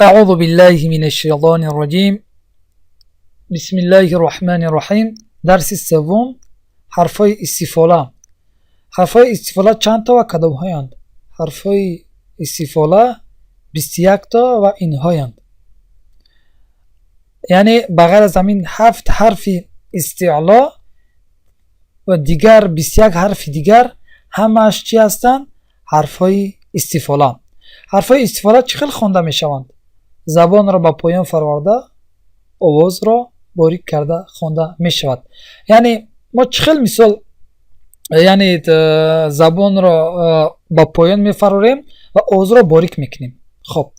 أعوذ بالله من الشيطان الرجيم. بسم الله الرحمن الرحيم. درس السوم. حرفي استفاله. حرفي استفاله چند تا و کدام هایند؟ حرفي استفاله 21 تا و این هایند. یعنی بغیر از همین 7 حرف استعلا و دیگر 21 حرف دیگر همش چی هستند؟ حرفای استفاله. حرفای استفاله چقدر خوانده می شوند؟ زبان را با پایان فرآورده آواز را باریک کرده خوانده می شود. یعنی ما چقدر مثال یعنی زبان را با پایان می فراریم و آواز را باریک میکنیم. خب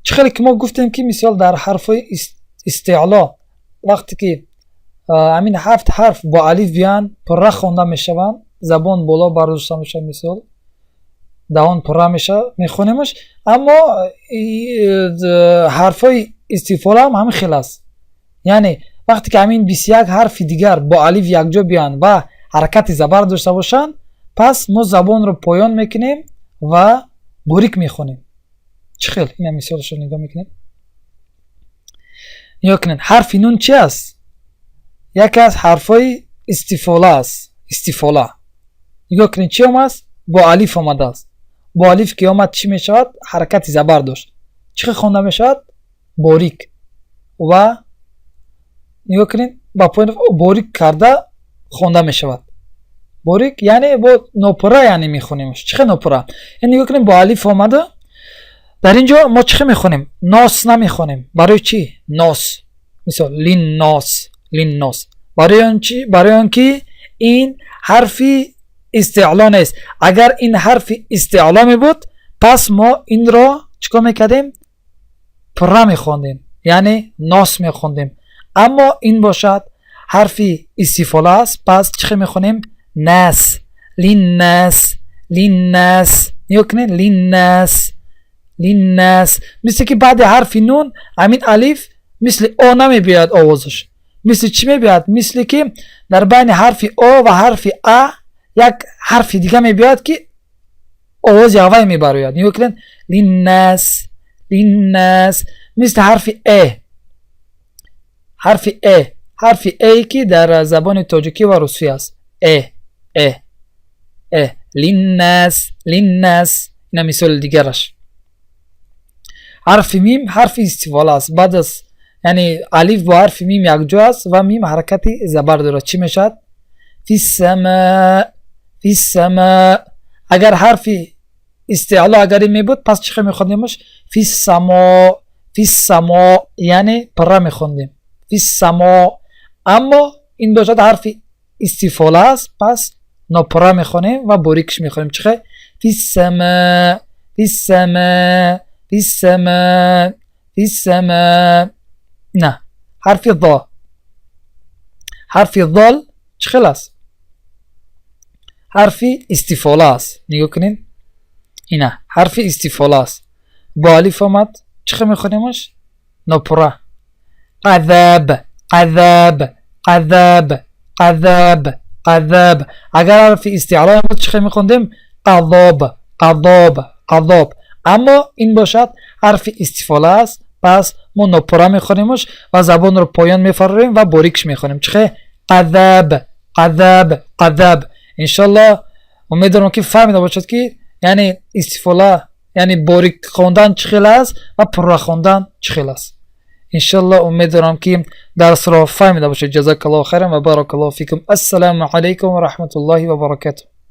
چقدر که ما گفتیم که مثال در حرفای استعلا وقتی که همین 7 حرف با الف بیان پره خوانده می شوند، زبان بالا برداشته می شود، مثال دهان پره میشه میخونیمش. اما حرفای استفاله هم همین خیلی است. یعنی وقتی که همین 21 حرف دیگر با الف یکجا بیان و حرکت زبر داشته باشند، پس ما زبان رو پایان میکنیم و باریک میخونیم. چخیل این مثالش رو نگاه میکنیم. نگاه کنید. حرف نون چی است؟ یکی از حرفای استفاله است. استفاله نگاه کنید چی هم است؟ با الف آمده است. با الف که آمد چی می شود؟ حرکت زبر داشت. چی خوانده می شود؟ باریک. و نگاه کنید با پایین باریک کرده خوانده می شود. باریک یعنی با نوپره یعنی می خونیمش. چی نوپره؟ یعنی نگاه کنید با الف آمده. در اینجا ما چی می خونیم؟ ناس نمی خونیم. برای چی؟ ناس. مثال لین ناس، لین ناس. برای آن چی؟ برای آن که این حرفی استعلا نیست. اگر این حرف استعلا می بود پس ما این را چیکار میکردیم؟ پره میخوندیم، یعنی ناس میخوندیم. اما این باشد حرف استفاله است، پس چی میخونیم؟ ناس، لین ناس، لین ناس. نگاه کنید لین ناس، لین ناس. مثل که بعد حرف نون همین الف مثل او نمی بیاد آوازش. مثل چی می بیاد؟ مثل که در بین حرف او و حرف ا یک حرف دیگه می بیاد که آواز یاوی می باید. نگاه کنید لیناس، لیناس. مثل حرف ا. حرف ا، حرف ای که در زبان تاجیکی و روسی است. ا ا ا. لیناس، لیناس. این مثال دیگرش. حرف میم حرف استفاله است. بعد از یعنی الف با حرف میم یکجا است و میم حرکت زبر دارد. چی میشد؟ فی السماء، فی السماء. اگر حرف استعلا اگر می بود پس چی میخوندیمش؟ فی السماء، فی السماء یعنی پره میخوندیم. فی السماء. اما این باشد حرف استفاله است، پس ناپره میخونیم و باریکش میخونیم. چی؟ فی السماء، فی السماء، فی السماء، فی السماء. نه حرف ضا. حرف ضال چی است؟ حرف استفاله است. نگاه کنین اینه حرف استفاله است. با الف آمد چی میخونیمش؟ ناپره. قذاب، قذاب، قذاب، قذاب، قذاب. اگر حرف استعلا بود چی میخوندیم؟ قذاب، قذاب، قذاب. اما این باشد حرف استفاله است، پس ما ناپره میخونیمش و زبان رو پایان میفراریم و باریکش میخونیم. چی؟ قذاب، قذاب، قذاب. انشالله امیدوارم که فهمیده باشد که یعنی استفاله یعنی باریک خواندن چخیل است و پره خواندن چخیل است. انشالله امیدوارم که درس را فهمیده باشید. جزاک الله خیرا و بارک الله فیکم. السلام علیکم و رحمت الله و برکاته.